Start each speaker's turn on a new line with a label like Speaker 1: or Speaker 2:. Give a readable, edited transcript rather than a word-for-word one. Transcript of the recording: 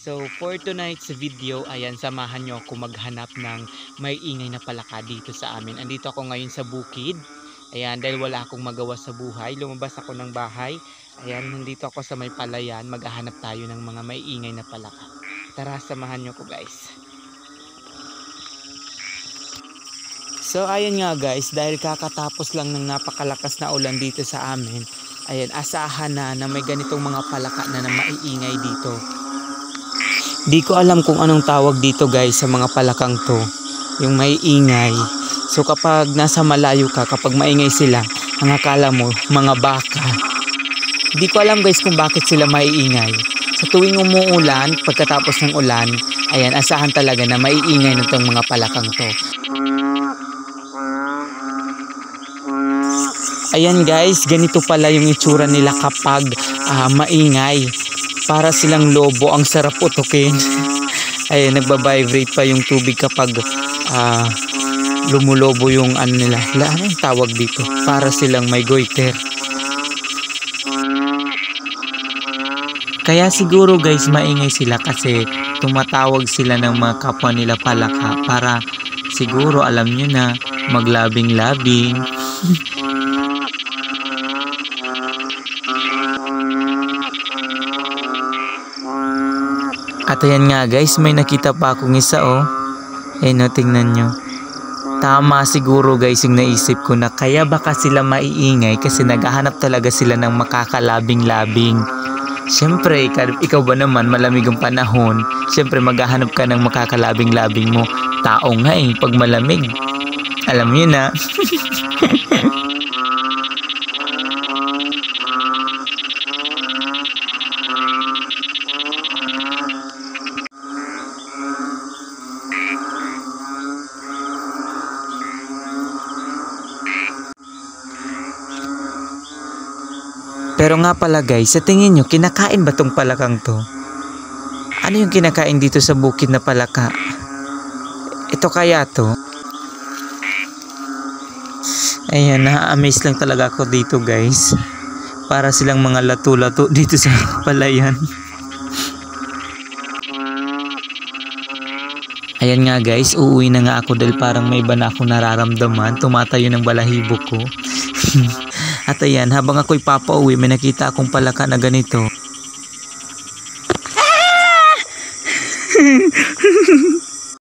Speaker 1: So for tonight's video, ayan, samahan nyo ako maghanap ng may ingay na palaka dito sa amin. Andito ako ngayon sa bukid. Ayan, dahil wala akong magawa sa buhay, lumabas ako ng bahay. Ayan, nandito ako sa may palayan, maghahanap tayo ng mga may ingay na palaka. Tara, samahan nyo ko guys. So ayan nga guys, dahil kakatapos lang ng napakalakas na ulan dito sa amin, ayan, asahan na may ganitong mga palaka na maiingay dito. Di ko alam kung anong tawag dito guys sa mga palakang to, yung may ingay. So kapag nasa malayo ka, kapag maingay sila, ang akala mo mga baka. Di ko alam guys kung bakit sila maiingay. Sa tuwing umuulan, pagkatapos ng ulan, ayan, asahan talaga na maiingay nitong mga palakang to. Ayan guys, ganito pala yung itsura nila kapag maingay. Para silang lobo, ang sarap utukin. Ayan, nagbabibrate pa yung tubig kapag lumulobo yung ano nila. Ano yung tawag dito? Para silang may goiter. Kaya siguro guys, maingay sila kasi tumatawag sila ng mga kapwa nila palaka para siguro alam nyo na maglabing-labing. At ayan nga guys, may nakita pa akong isa oh. Ayun oh, tingnan nyo. Tama siguro guys yung naisip ko na kaya baka sila maiingay kasi naghahanap talaga sila ng makakalabing-labing. Siyempre, ikaw ba naman malamig ang panahon, siyempre maghahanap ka ng makakalabing-labing mo. Tao nga eh, pag malamig. Alam nyo na. Pero nga pala guys, sa tingin nyo, kinakain ba tong palakang to? Ano yung kinakain dito sa bukid na palaka? Ito kaya to? Ayan, na-amaze lang talaga ako dito guys. Para silang mga lato-lato dito sa palayan. Ayan nga guys, uuwi na nga ako dahil parang may iba na ako nararamdaman. Tumatayo ng balahibo ko. At ayan, habang ako'y papauwi, may nakita akong palaka na ganito.